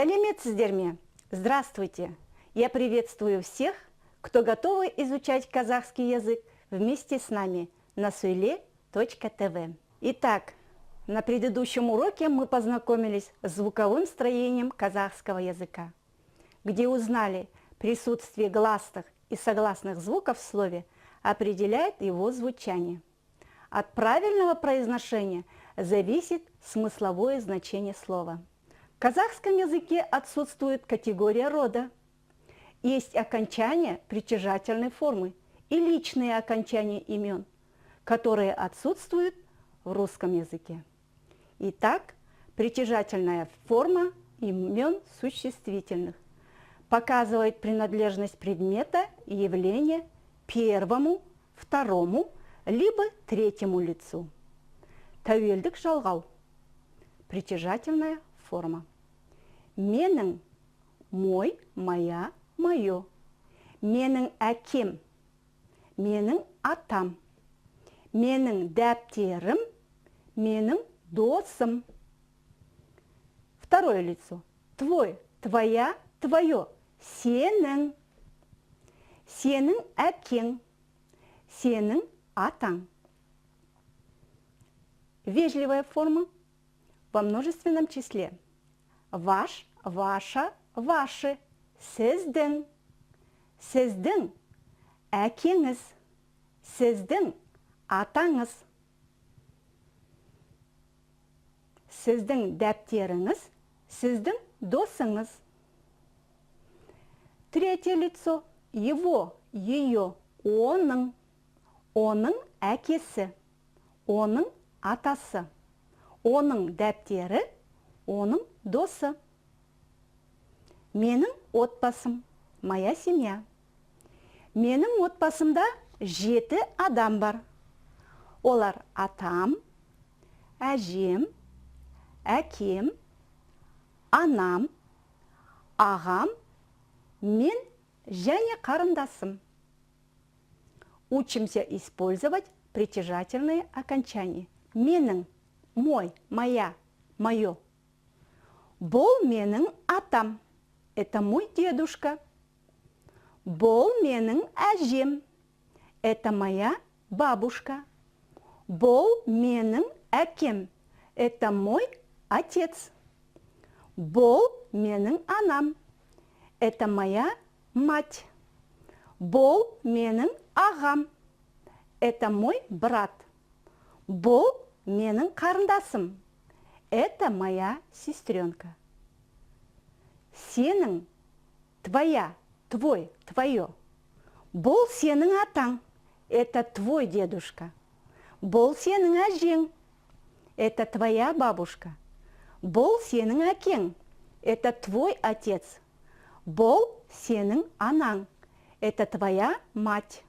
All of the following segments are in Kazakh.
Сәлеметсіздер ме? Здравствуйте! Я приветствую всех, кто готовы изучать казахский язык вместе с нами на suyle.tv. Итак, на предыдущем уроке мы познакомились с звуковым строением казахского языка, где узнали присутствие гласных и согласных звуков в слове определяет его звучание. От правильного произношения зависит смысловое значение слова. В казахском языке отсутствует категория рода. Есть окончания притяжательной формы и личные окончания имен, которые отсутствуют в русском языке. Итак, притяжательная форма имен существительных показывает принадлежность предмета и явления первому, второму, либо третьему лицу. Тәуелдік жалғау. Притяжательная форма. Менің, мой, моя, мое. Менің әкем, менің атам. Менің дәптерім, менің досым. Второе лицо. Твой, твоя, твое. Сенің. Сенің әкең, сенің атаң. Вежливая форма во множественном числе. Ваш, ваша, ваши. Сіздің. Сіздің әкеңіз. Сіздің атаңыз. Сіздің дәптеріңіз. Сіздің досыңыз. Третье лицо. Его, ее, оның. Оның әкесі. Оның атасы. Оның дәптері. Оның досы. Менің отбасым, моя семья. Менің отбасымда 7 адам бар. Олар атам, әжем, әкем, анам, ағам, мен және қарындасым. Учимся использовать притяжательные окончания. Менің, мой, моя, мое. Бұл менің атам. Это мой дедушка. Бұл менің әжем. Это моя бабушка. Бұл менің әкем. Это мой отец. Бұл менің анам. Это моя мать. Бұл менің ағам. Это мой брат. Бұл менің қарындасым. Это моя сестренка. Сенің, твоя, твой, твое. Бұл сенің атаң. Это твой дедушка. Бұл сенің әжең. Это твоя бабушка. Бұл сенің әкең. Это твой отец. Бұл сенің анаң. Это твоя мать.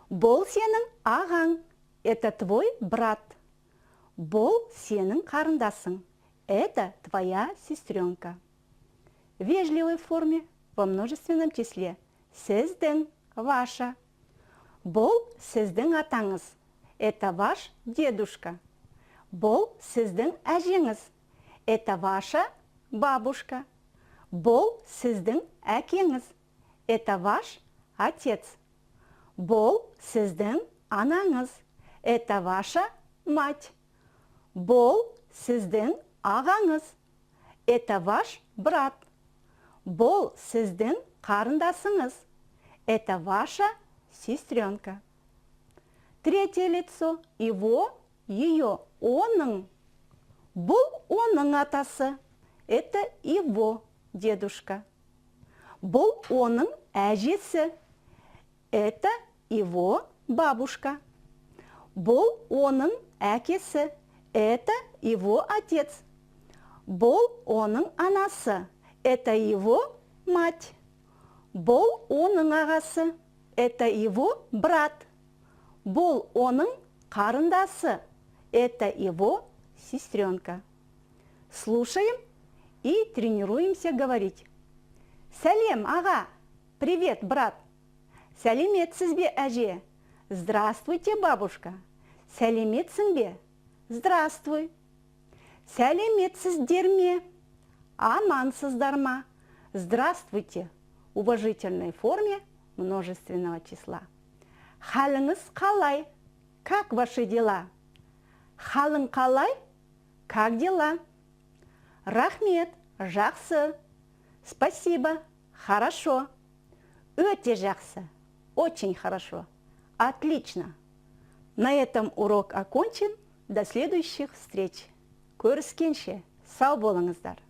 Бұл сенің ағаң. Это твой брат. Бұл сенің қарындасың. Это твоя сестренка. В вежливой форме во множественном числе. Сіздің, ваша. Бұл сіздің атаңыз. Это ваш дедушка. Бұл сіздің әжеңіз. Это ваша бабушка. Бұл сіздің әкеңіз. Это ваш отец. Бұл сіздің анаңыз. Это ваша мать. Бұл сіздің ағаңыз. Это ваш брат. Бұл сіздің қарындасыңыз. Это ваша сестренка. Третье лицо. Его, ее, оның. Бұл оның атасы. Это его дедушка. Бұл оның әжесі. Это его бабушка. Бұл оның әкесі. Это его отец. Бұл оның анасы. Это его мать. Бұл оның ағасы. Это его брат. Бұл оның қарындасы. Это его сестренка. Слушаем и тренируемся говорить. Сәлем, аға. Привет, брат. Сәлеметсіз бе, әже? Здравствуйте, бабушка. Сәлеметсің бе? Здравствуй. Сәлеметсіздер ме? Амансыздар ма? Здравствуйте. В уважительной форме множественного числа. Халыңыз қалай? Как ваши дела? Халың қалай? Как дела? Рахмет, жақсы. Спасибо, хорошо. Өте жақсы, очень хорошо. Отлично. На этом урок окончен. До следующих встреч. Көріскенше, сау болыңыздар.